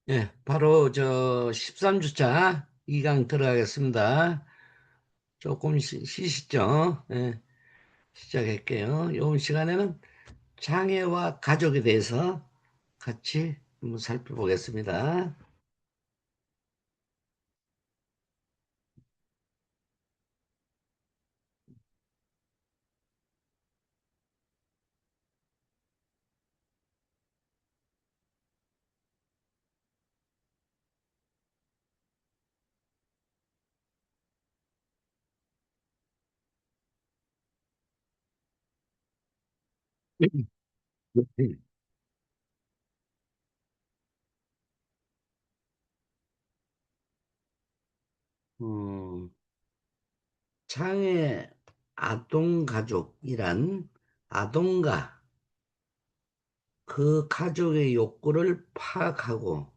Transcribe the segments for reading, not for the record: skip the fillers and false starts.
예, 바로 저 13주차 2강 들어가겠습니다. 조금 쉬시죠? 예, 시작할게요. 이번 시간에는 장애와 가족에 대해서 같이 한번 살펴보겠습니다. 음, 장애 아동가족이란 아동과 그 가족의 욕구를 파악하고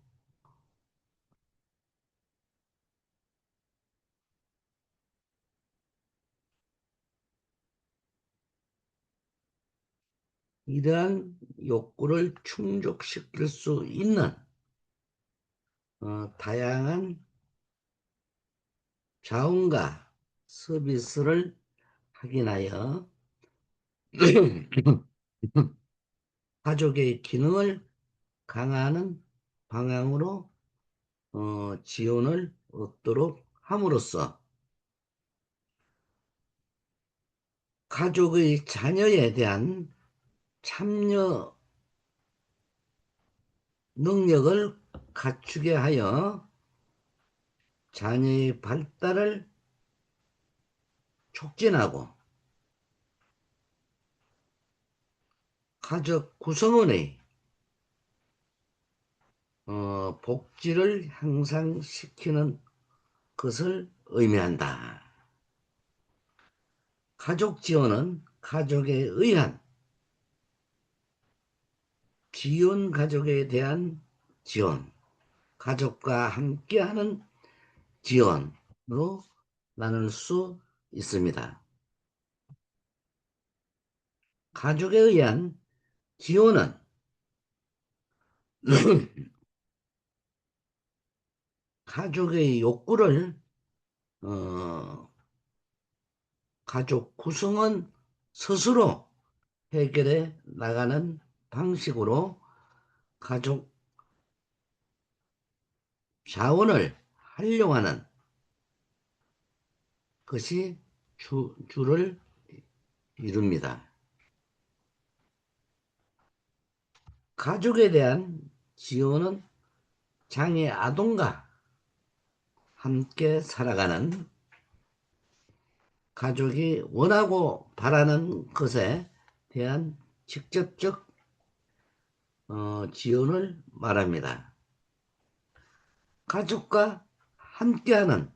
이러한 욕구를 충족시킬 수 있는 다양한 자원과 서비스를 확인하여 가족의 기능을 강화하는 방향으로 지원을 얻도록 함으로써 가족의 자녀에 대한 참여 능력을 갖추게 하여 자녀의 발달을 촉진하고 가족 구성원의 복지를 향상시키는 것을 의미한다. 가족 지원은 가족에 의한 비혼 가족에 대한 지원, 가족과 함께하는 지원으로 나눌 수 있습니다. 가족에 의한 지원은 가족의 욕구를 어, 가족 구성원 스스로 해결해 나가는 방식으로 가족 자원을 활용하는 것이 주를 이룹니다. 가족에 대한 지원은 장애 아동과 함께 살아가는 가족이 원하고 바라는 것에 대한 직접적 지원을 말합니다. 가족과 함께하는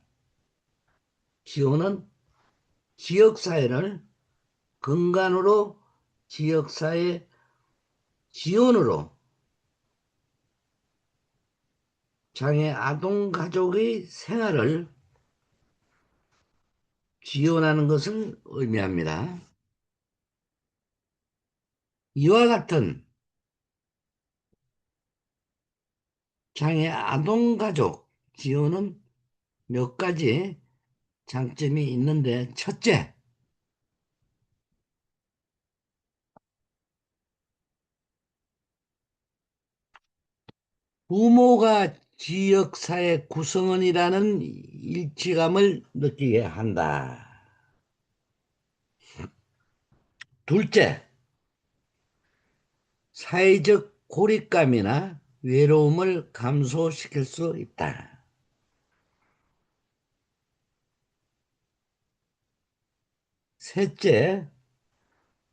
지원은 지역사회를 근간으로 지역사회 지원으로 장애 아동 가족의 생활을 지원하는 것을 의미합니다. 이와 같은 장애 아동 가족 지원은 몇 가지 장점이 있는데, 첫째, 부모가 지역사회 구성원이라는 일치감을 느끼게 한다. 둘째, 사회적 고립감이나 외로움을 감소시킬 수 있다. 셋째,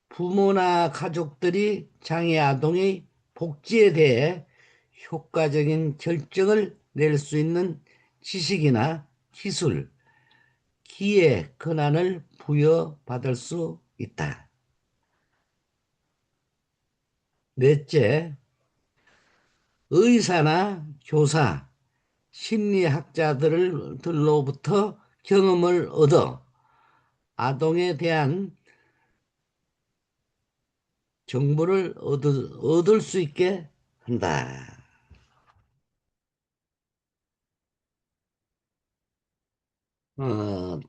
부모나 가족들이 장애 아동의 복지에 대해 효과적인 결정을 낼 수 있는 지식이나 기술, 기회, 권한을 부여받을 수 있다. 넷째, 의사나 교사, 심리학자들로부터 경험을 얻어 아동에 대한 정보를 얻을 수 있게 한다. 어,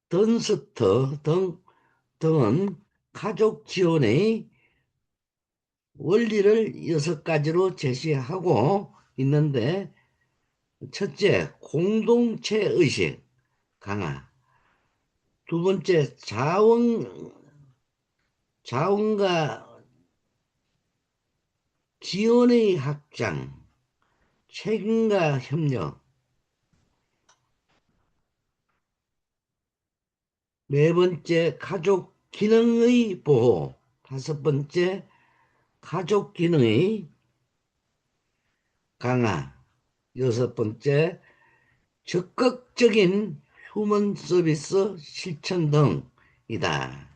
던스터 등은 가족 지원의 원리를 6가지로 제시하고 있는데, 첫째, 공동체 의식 강화. 두 번째, 자원과 지원의 확장, 책임과 협력. 네 번째, 가족 기능의 보호. 다섯 번째, 가족 기능의 강화. 여섯 번째, 적극적인 휴먼 서비스 실천 등이다.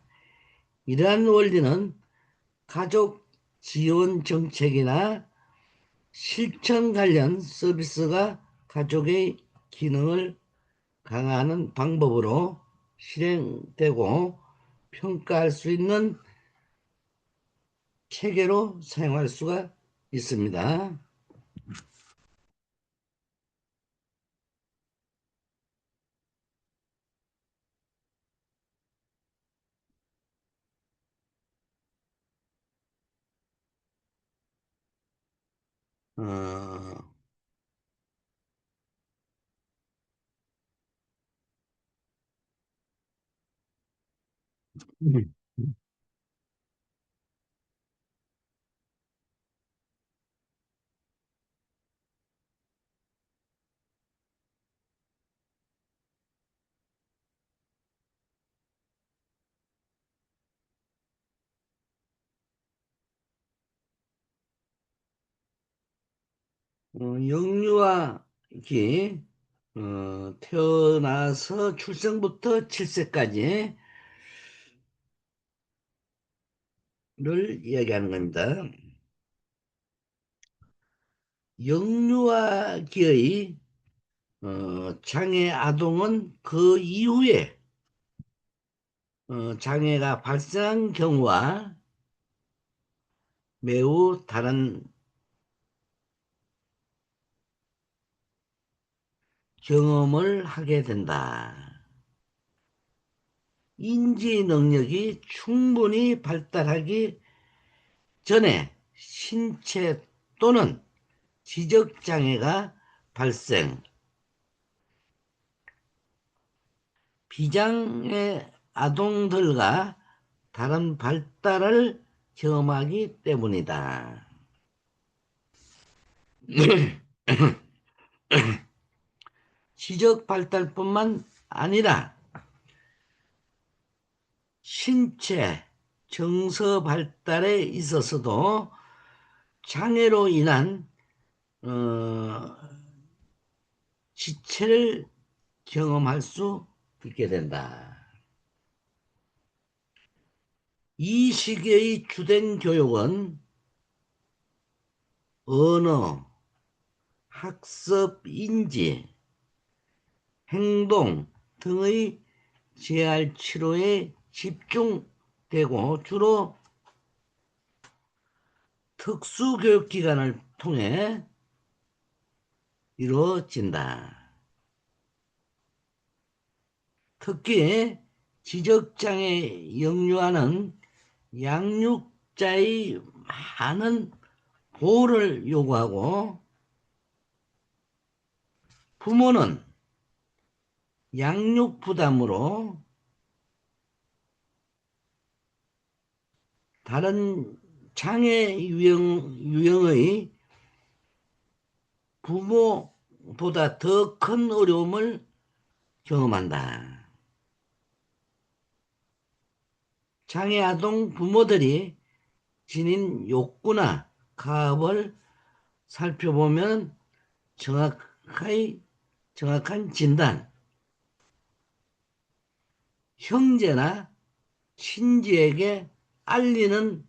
이러한 원리는 가족 지원 정책이나 실천 관련 서비스가 가족의 기능을 강화하는 방법으로 실행되고 평가할 수 있는 체계로 사용할 수가 있습니다. 어, 영유아기 태어나서 출생부터 7세까지를 이야기하는 겁니다. 영유아기의 장애 아동은 그 이후에 장애가 발생한 경우와 매우 다른 경험을 하게 된다. 인지 능력이 충분히 발달하기 전에 신체 또는 지적 장애가 발생, 비장애 아동들과 다른 발달을 경험하기 때문이다. 지적 발달뿐만 아니라 신체, 정서 발달에 있어서도 장애로 인한 어, 지체를 경험할 수 있게 된다. 이 시기의 주된 교육은 언어, 학습, 인지, 행동 등의 재활 치료에 집중되고 주로 특수교육기관을 통해 이루어진다. 특히 지적장애 영유아는 양육자의 많은 보호를 요구하고 부모는 양육 부담으로 다른 장애 유형의 부모보다 더 큰 어려움을 경험한다. 장애 아동 부모들이 지닌 욕구나 가업을 살펴보면 정확한 진단, 형제나 친지에게 알리는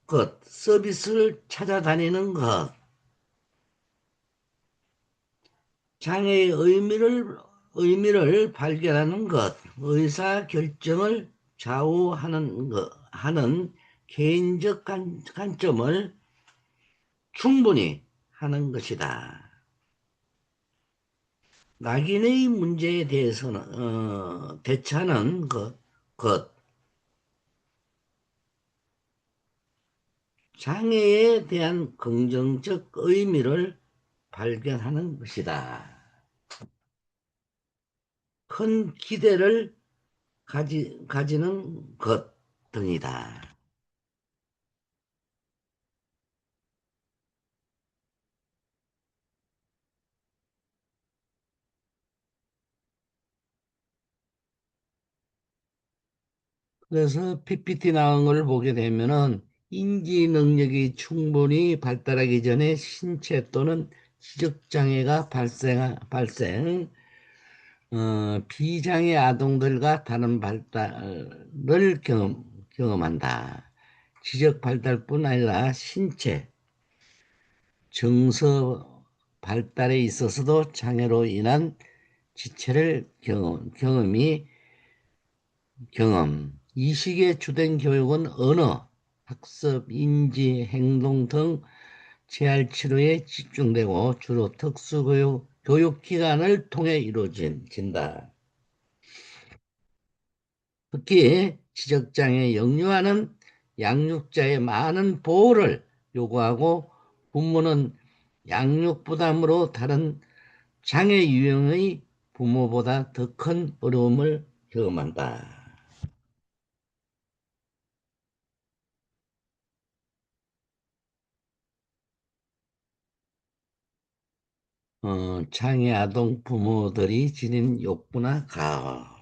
것, 서비스를 찾아다니는 것, 장애의 의미를 발견하는 것, 의사 결정을 좌우하는 것, 하는 개인적 관점을 충분히 하는 것이다. 낙인의 문제에 대해서는 대처하는 것, 장애에 대한 긍정적 의미를 발견하는 것이다. 큰 기대를 가지는 것 등이다. 그래서 PPT 나온 걸 보게 되면은 인지 능력이 충분히 발달하기 전에 신체 또는 지적 장애가 비장애 아동들과 다른 발달을 경험한다. 지적 발달뿐 아니라 신체, 정서 발달에 있어서도 장애로 인한 지체를 이 시기에 주된 교육은 언어, 학습, 인지, 행동 등 재활 치료에 집중되고 주로 교육 기관을 통해 이루어진다. 특히 지적장애 역류하는 양육자의 많은 보호를 요구하고 부모는 양육 부담으로 다른 장애 유형의 부모보다 더 큰 어려움을 경험한다. 장애 아동 부모들이 지닌 욕구나 가업.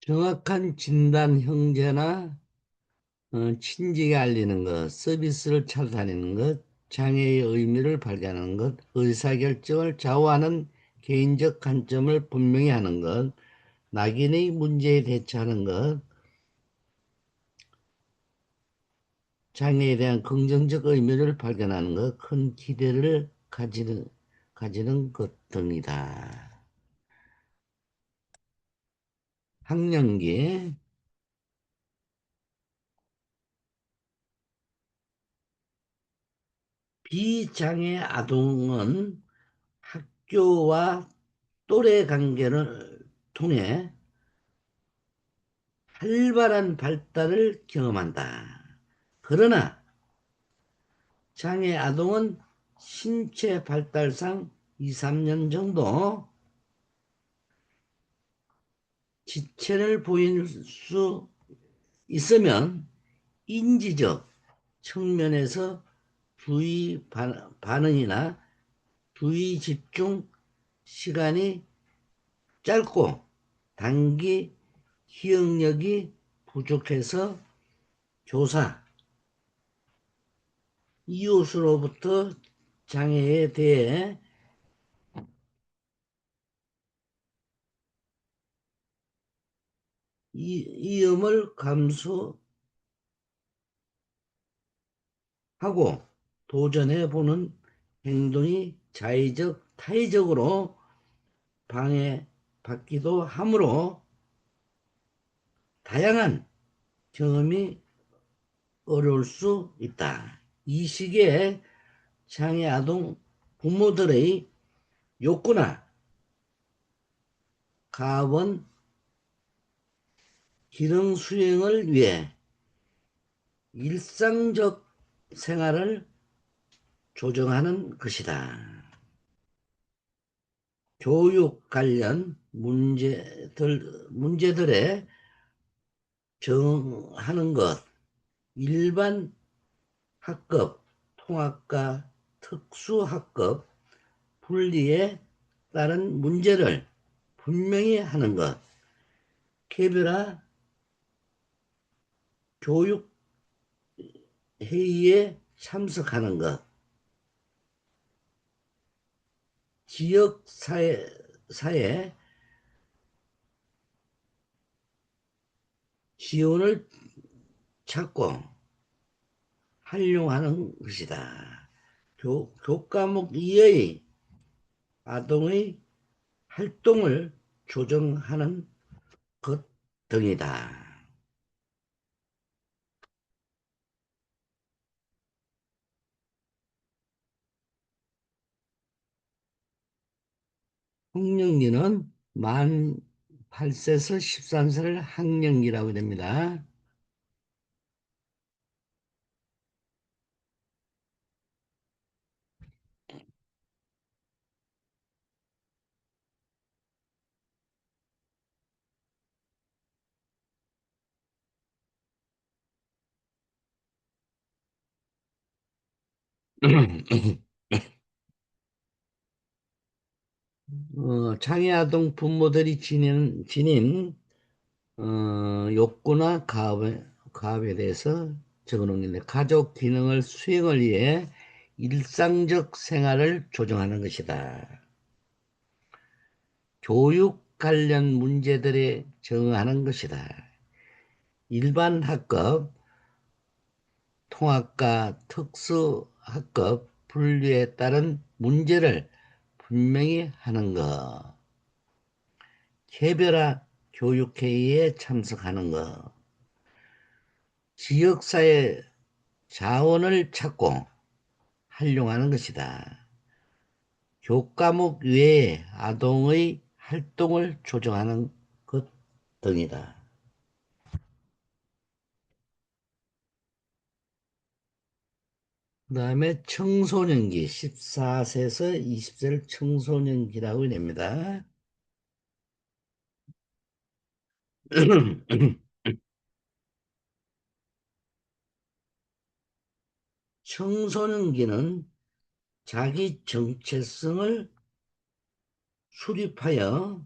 정확한 진단 형제나 친지에게 알리는 것, 서비스를 찾아다니는 것, 장애의 의미를 발견하는 것, 의사결정을 좌우하는 개인적 관점을 분명히 하는 것, 낙인의 문제에 대처하는 것, 장애에 대한 긍정적 의미를 발견하는 것, 큰 기대를 가지는 것 등이다. 학령기, 비장애 아동은 학교와 또래 관계를 통해 활발한 발달을 경험한다. 그러나 장애 아동은 신체 발달상 2, 3년 정도 지체를 보일 수 있으면 인지적 측면에서 주의 반응이나 주의 집중 시간이 짧고 단기 기억력이 부족해서 교사, 이웃으로부터 장애에 대해 이음을 감수하고 도전해 보는 행동이 자의적, 타의적으로 방해받기도 하므로 다양한 경험이 어려울 수 있다. 이 시기에 장애 아동 부모들의 욕구나 가원 기능 수행을 위해 일상적 생활을 조정하는 것이다. 교육 관련 문제들에 정하는 것, 일반 학급, 통합과 특수학급 분리에 따른 문제를 분명히 하는 것, 개별화 교육 회의에 참석하는 것, 지역 사회 지원을 찾고 활용하는 것이다. 교과목 이의 아동의 활동을 조정하는 것 등이다. 학령기는 만 8세에서 13세를 학령기라고 됩니다. 장애아동 부모들이 지닌 욕구나 가업에 대해서 적어놓은 건데, 가족 기능을 수행을 위해 일상적 생활을 조정하는 것이다. 교육 관련 문제들에 정하는 것이다. 일반 학급, 통합과 특수학급 분류에 따른 문제를 분명히 하는 것. 개별화 교육회의에 참석하는 것. 지역사회 자원을 찾고 활용하는 것이다. 교과목 외에 아동의 활동을 조정하는 것 등이다. 그 다음에 청소년기, 14세에서 20세를 청소년기라고 냅니다. 청소년기는 자기 정체성을 수립하여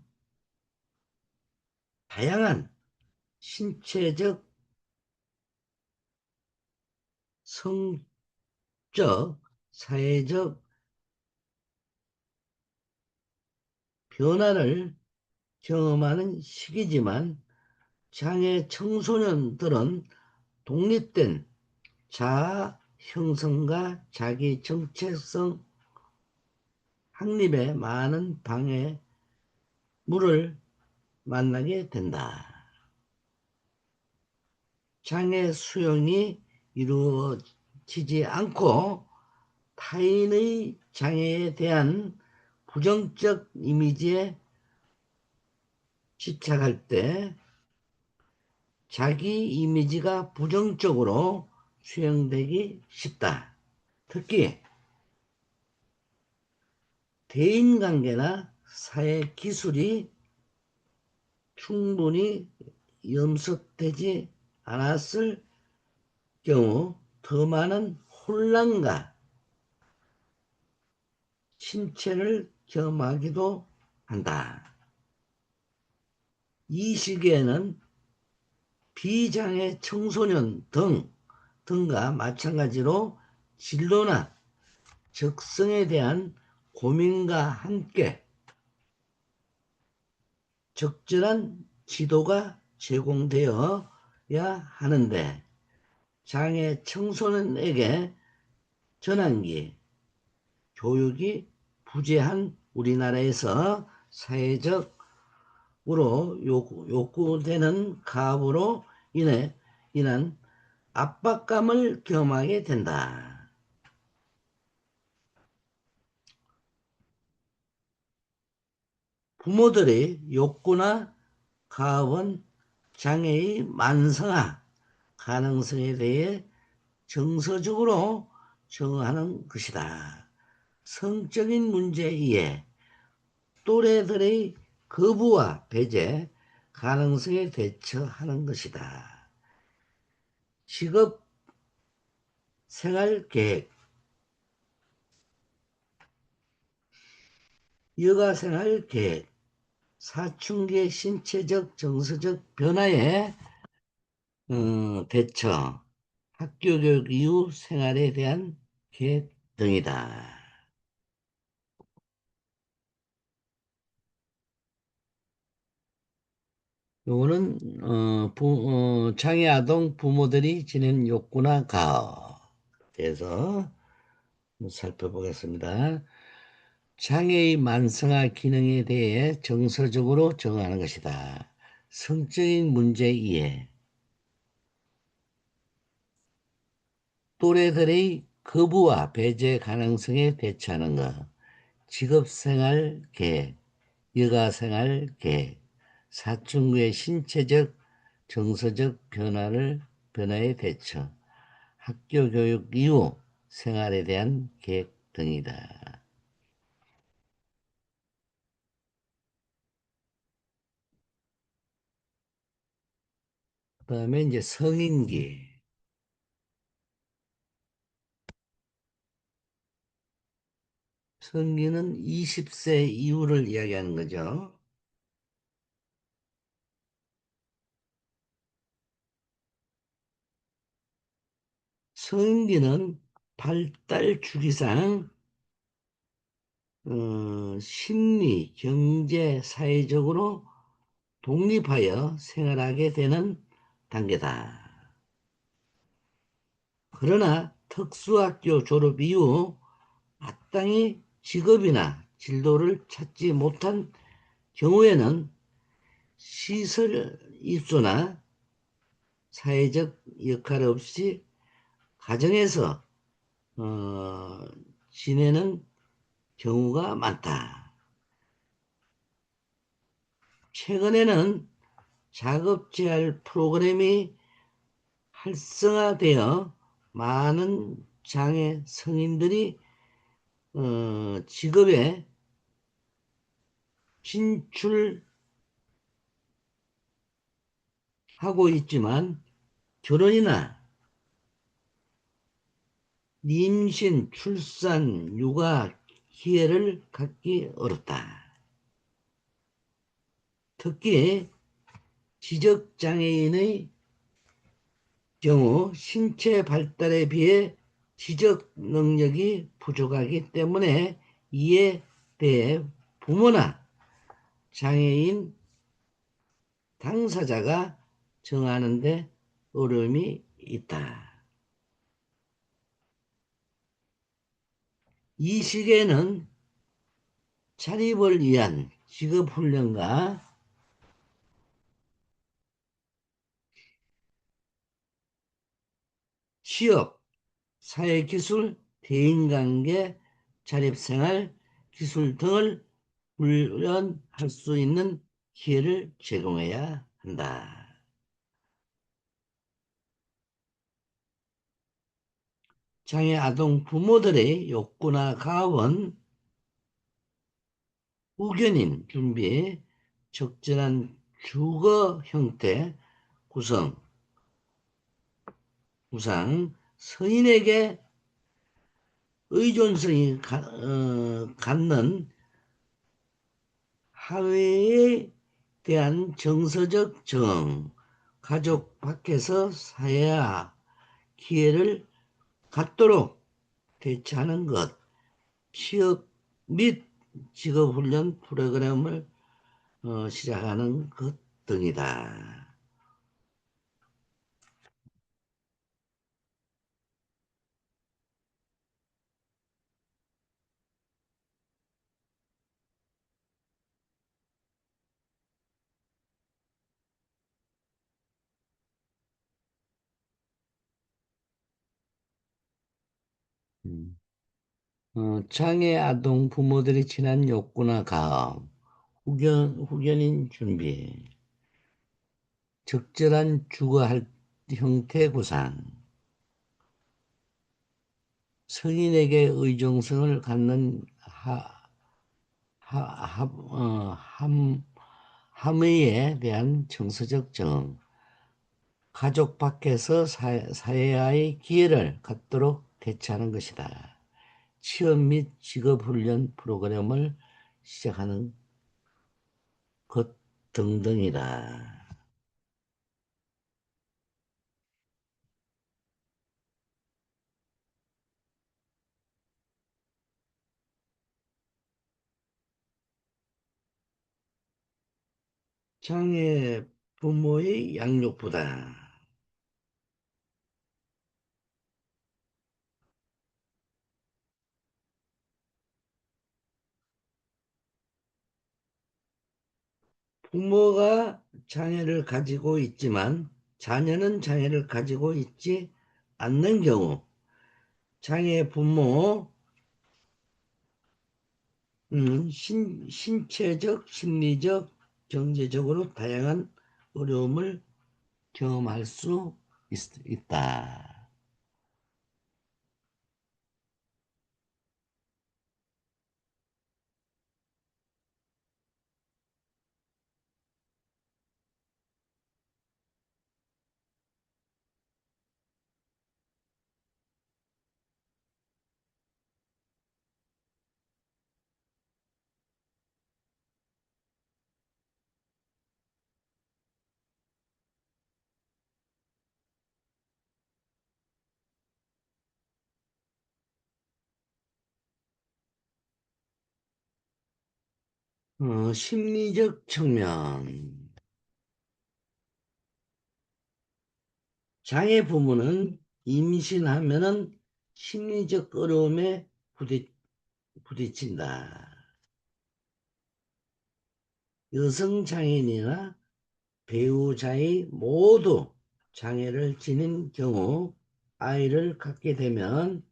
다양한 신체적, 성적, 사회적 변화를 경험하는 시기지만, 장애 청소년들은 독립된 자아 형성과 자기 정체성 확립에 많은 방해물을 만나게 된다. 장애 수용이 이루어지지 않고 타인의 장애에 대한 부정적 이미지에 집착할 때 자기 이미지가 부정적으로 수용되기 쉽다. 특히 대인관계나 사회 기술이 충분히 염습되지 않았을 경우 더 많은 혼란과 침체를 경험하기도 한다. 이 시기에는 비장애 청소년 등과 마찬가지로 진로나 적성에 대한 고민과 함께 적절한 지도가 제공되어야 하는데, 장애 청소년에게 전환기 교육이 부재한 우리나라에서 사회적으로 요구되는 가업으로 인한 압박감을 경험하게 된다. 부모들의 욕구나 가업은 장애의 만성화 가능성에 대해 정서적으로 정하는 것이다. 성적인 문제에 또래들의 거부와 배제 가능성에 대처하는 것이다. 직업 생활 계획, 여가 생활 계획, 사춘기의 신체적 정서적 변화에 대처, 학교 교육 이후 생활에 대한 계획 등이다. 요거는 장애 아동 부모들이 지닌 욕구나 가업에 대해서 살펴보겠습니다. 장애의 만성화 기능에 대해 정서적으로 정하는 것이다. 성적인 문제 이해, 또래들의 거부와 배제 가능성에 대처하는 것, 직업생활 계획, 여가생활 계획, 사춘기의 신체적, 정서적 변화에 대처, 학교 교육 이후 생활에 대한 계획 등이다. 그다음에 이제 성인기. 성기는 20세 이후를 이야기하는 거죠. 성인기는 발달 주기상 심리, 경제, 사회적으로 독립하여 생활하게 되는 단계다. 그러나 특수학교 졸업 이후 마땅히 직업이나 진로를 찾지 못한 경우에는 시설 입소나 사회적 역할 없이 가정에서 어, 지내는 경우가 많다. 최근에는 작업 재활 프로그램이 활성화되어 많은 장애 성인들이 직업에 진출하고 있지만 결혼이나 임신, 출산, 육아 기회를 갖기 어렵다. 특히 지적장애인의 경우 신체 발달에 비해 지적 능력이 부족하기 때문에 이에 대해 부모나 장애인 당사자가 정하는 데 어려움이 있다. 이 시기에는 자립을 위한 직업훈련과 취업, 사회기술, 대인관계, 자립생활 기술 등을 훈련할 수 있는 기회를 제공해야 한다. 장애 아동 부모들의 욕구나 가업은 후견인 준비, 적절한 주거 형태 구성, 구상, 서인에게 의존성이 갖는 사회에 대한 정서적 정, 가족 밖에서 사회화 기회를 갖도록 대처하는 것, 취업 및 직업훈련 프로그램을 시작하는 것 등이다. 음. 장애 아동 부모들이 지난 욕구나 가업, 후견인 준비, 적절한 주거할 형태 구상, 성인에게 의존성을 갖는 함의에 대한 정서적 정, 가족 밖에서 사회와의 기회를 갖도록 대처하는 것이다. 취업 및 직업훈련 프로그램을 시작하는 것 등등이다. 장애 부모의 양육보다 부모가 장애를 가지고 있지만 자녀는 장애를 가지고 있지 않는 경우 장애 부모 신체적, 심리적, 경제적으로 다양한 어려움을 경험할 수 있다. 심리적 측면. 장애 부모는 임신하면은 심리적 어려움에 부딪힌다. 여성 장애인이나 배우자의 모두 장애를 지닌 경우 아이를 갖게 되면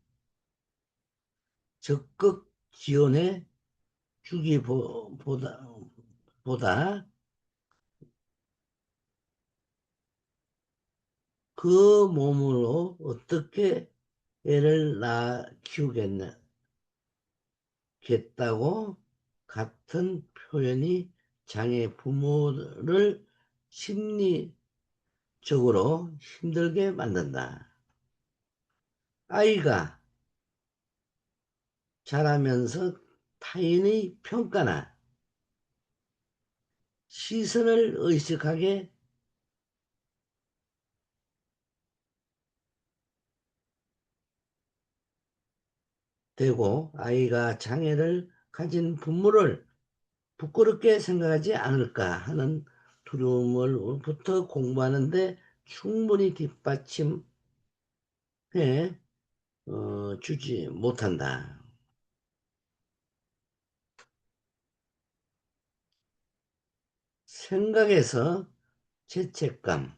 적극 지원해 주기보다 그 몸으로 어떻게 애를 낳아 키우겠다고 같은 표현이 장애 부모를 심리적으로 힘들게 만든다. 아이가 자라면서 타인의 평가나 시선을 의식하게 되고 아이가 장애를 가진 부모를 부끄럽게 생각하지 않을까 하는 두려움을부터 공부하는데 충분히 뒷받침해 주지 못한다. 생각에서 죄책감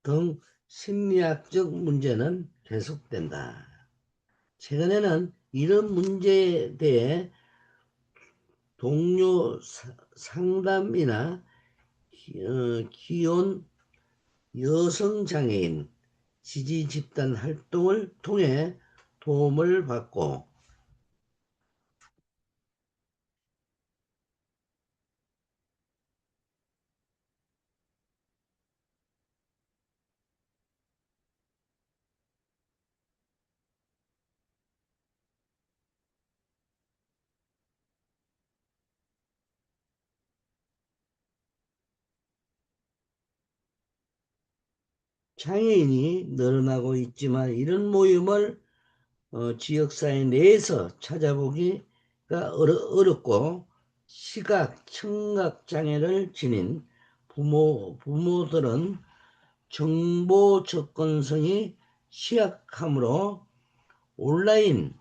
등 심리학적 문제는 계속된다. 최근에는 이런 문제에 대해 동료 상담이나 기혼 여성 장애인 지지 집단 활동을 통해 도움을 받고 장애인이 늘어나고 있지만 이런 모임을 지역사회 내에서 찾아보기가 어렵고 시각, 청각 장애를 지닌 부모들은 정보 접근성이 취약하므로 온라인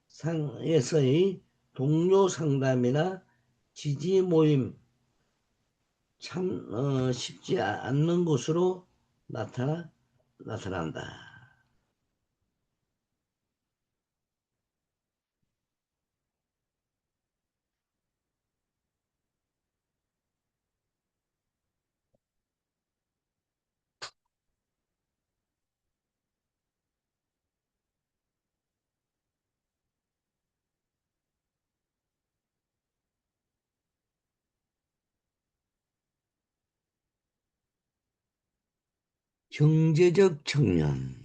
상에서의 동료 상담이나 지지 모임 참 쉽지 않는 것으로 나타난다. 경제적 측면.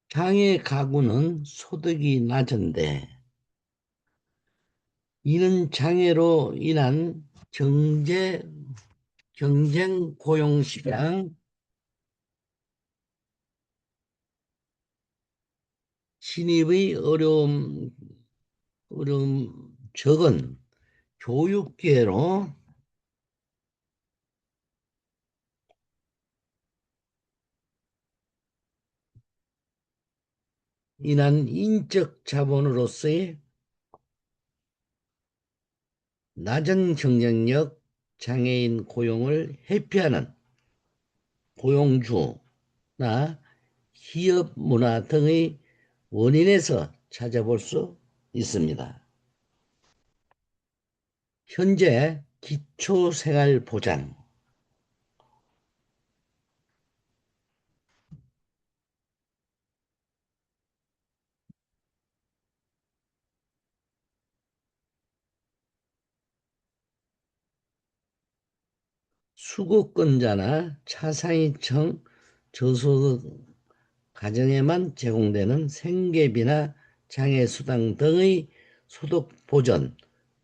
장애 가구는 소득이 낮은데 이는 장애로 인한 경쟁 고용 시장, 진입의 어려움 적은 교육 기회로 인한 인적 자본으로서의 낮은 경쟁력, 장애인 고용을 회피하는 고용주나 기업 문화 등의 원인에서 찾아볼 수 있습니다. 현재 기초생활보장, 수급권자나 차상위층 저소득 가정에만 제공되는 생계비나 장애수당 등의 소득 보전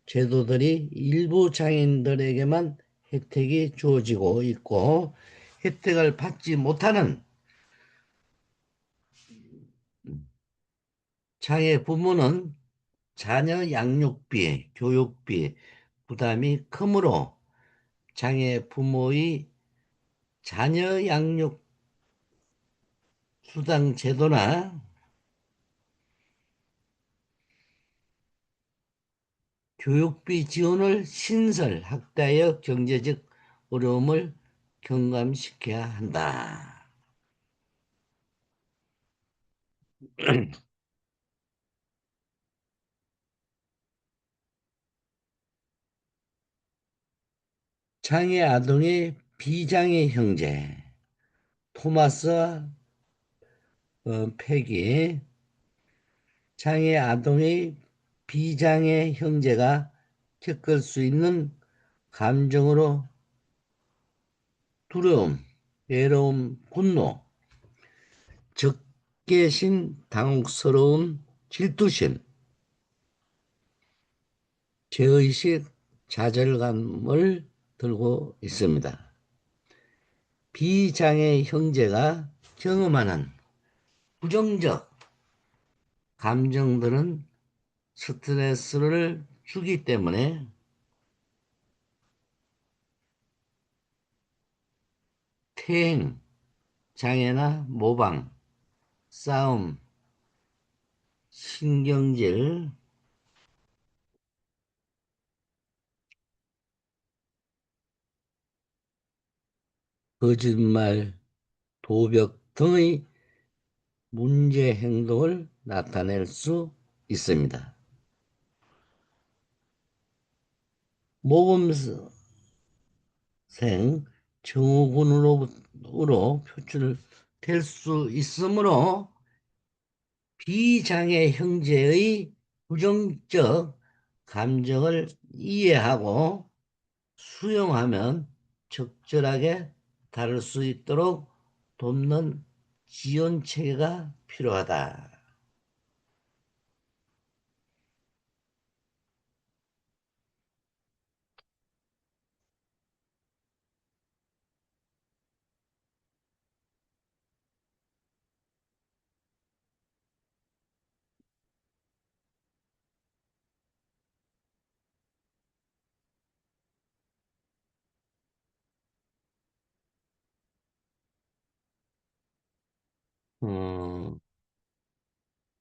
제도들이 일부 장애인들에게만 혜택이 주어지고 있고, 혜택을 받지 못하는 장애 부모는 자녀 양육비, 교육비 부담이 크므로 장애 부모의 자녀 양육 수당 제도나 교육비 지원을 신설하여 경제적 어려움을 경감시켜야 한다. 장애 아동의 비장애 형제 토마스 팩이 장애 아동의 비장애 형제가 겪을 수 있는 감정으로 두려움, 외로움, 분노, 적개심, 당혹스러움, 질투심, 죄의식, 좌절감을 들고 있습니다. 비장애 형제가 경험하는 부정적 감정들은 스트레스를 주기 때문에 퇴행, 장애나 모방, 싸움, 신경질, 거짓말, 도벽 등의 문제 행동을 나타낼 수 있습니다. 모범생 증후군으로 표출될 수 있으므로 비장애 형제의 부정적 감정을 이해하고 수용하면 적절하게 다룰 수 있도록 돕는 지원 체계가 필요하다. 어,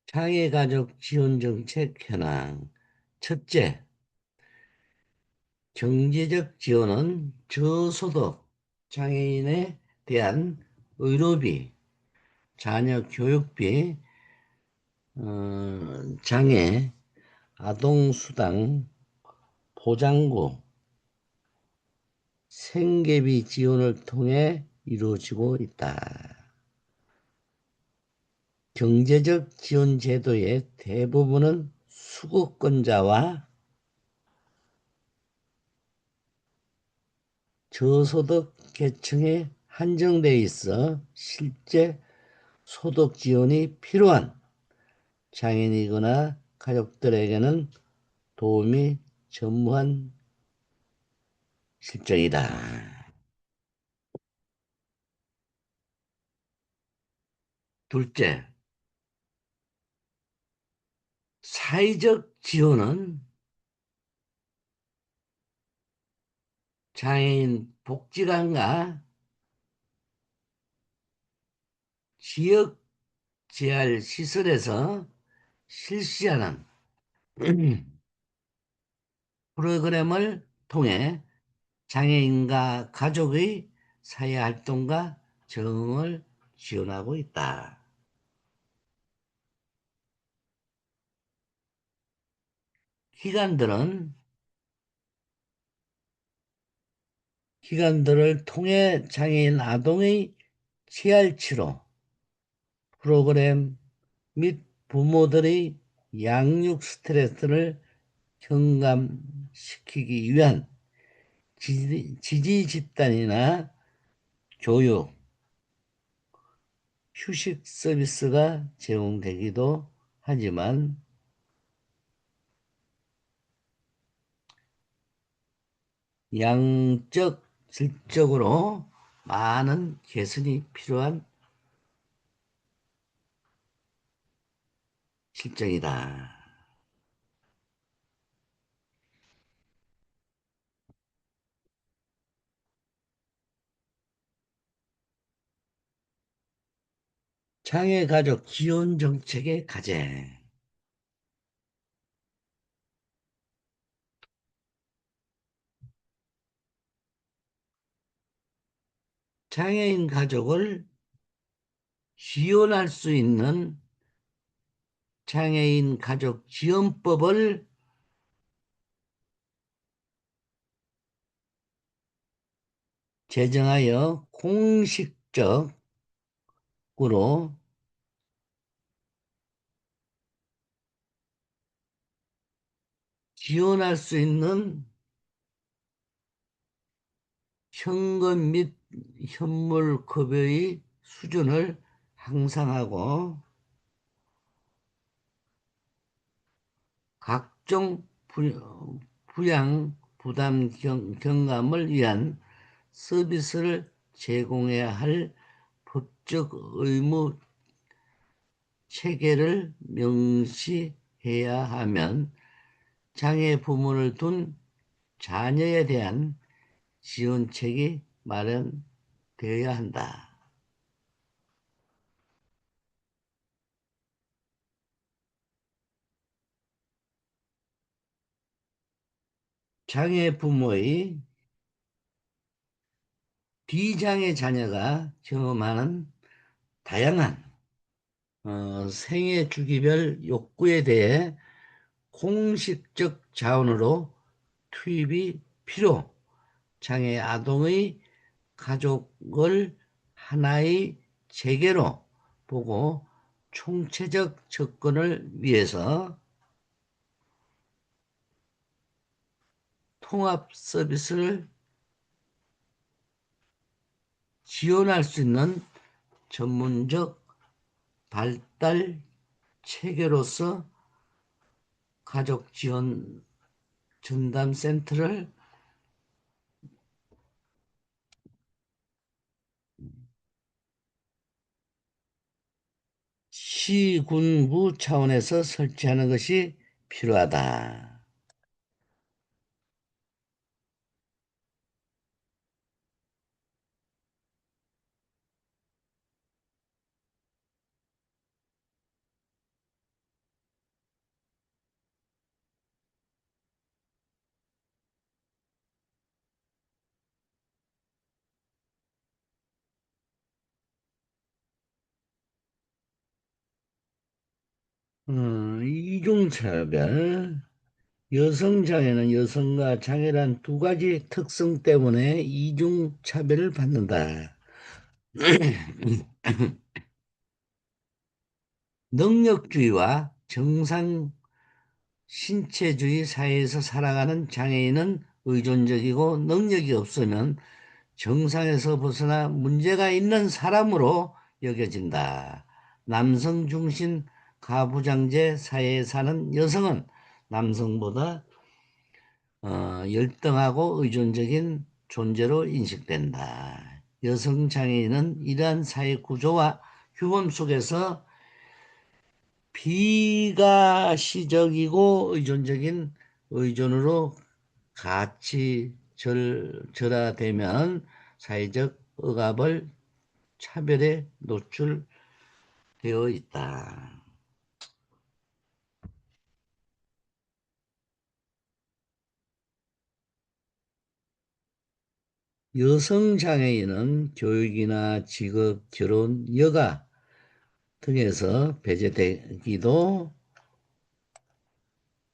장애가족 지원정책 현황. 첫째, 경제적 지원은 저소득 장애인에 대한 의료비, 자녀 교육비, 장애, 아동수당, 보장구, 생계비 지원을 통해 이루어지고 있다. 경제적 지원 제도의 대부분은 수급권자와 저소득 계층에 한정돼 있어 실제 소득 지원이 필요한 장애인이거나 가족들에게는 도움이 전무한 실정이다. 둘째, 사회적 지원은 장애인 복지관과 지역 재활 시설에서 실시하는 프로그램을 통해 장애인과 가족의 사회활동과 적응을 지원하고 있다. 기관들은 기관들을 통해 장애인 아동의 재활치료 프로그램 및 부모들의 양육 스트레스를 경감시키기 위한 지지 집단이나 교육, 휴식 서비스가 제공되기도 하지만 양적, 질적으로 많은 개선이 필요한 실정이다. 장애가족 지원 정책의 과제. 장애인 가족을 지원할 수 있는 장애인 가족 지원법을 제정하여 공식적으로 지원할 수 있는 현금 및 현물 급여의 수준을 향상하고 각종 부양 부담 경감을 위한 서비스를 제공해야 할 법적 의무 체계를 명시해야 하면 장애 부모를 둔 자녀에 대한 지원책이 마련되어야 한다. 장애 부모의 비장애 자녀가 경험하는 다양한 생애 주기별 욕구에 대해 공식적 자원으로 투입이 필요, 장애 아동의 가족을 하나의 재계로 보고 총체적 접근을 위해서 통합 서비스를 지원할 수 있는 전문적 발달 체계로서 가족 지원 전담센터를 시군구 차원에서 설치하는 것이 필요하다. 이중차별. 여성장애는 여성과 장애란 두 가지 특성 때문에 이중차별을 받는다. 능력주의와 정상 신체주의 사회에서 살아가는 장애인은 의존적이고 능력이 없으면 정상에서 벗어나 문제가 있는 사람으로 여겨진다. 남성 중심 가부장제 사회에 사는 여성은 남성보다 열등하고 의존적인 존재로 인식된다. 여성 장애인은 이러한 사회 구조와 규범 속에서 비가시적이고 의존적인 의존으로 같이 절하되면 사회적 억압을 차별에 노출되어 있다. 여성 장애인은 교육이나 직업, 결혼, 여가 등에서 배제되기도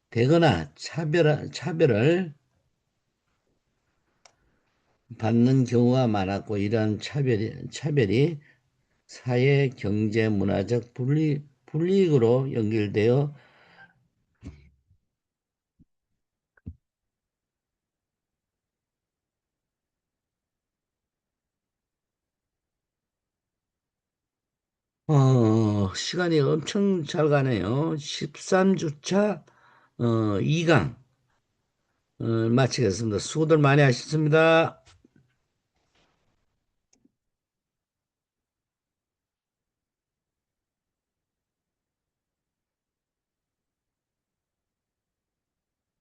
되거나 차별을 받는 경우가 많았고, 이러한 차별이 사회, 경제, 문화적 불이익으로 연결되어 시간이 엄청 잘 가네요. 13주차 2강 마치겠습니다. 수고들 많이 하셨습니다.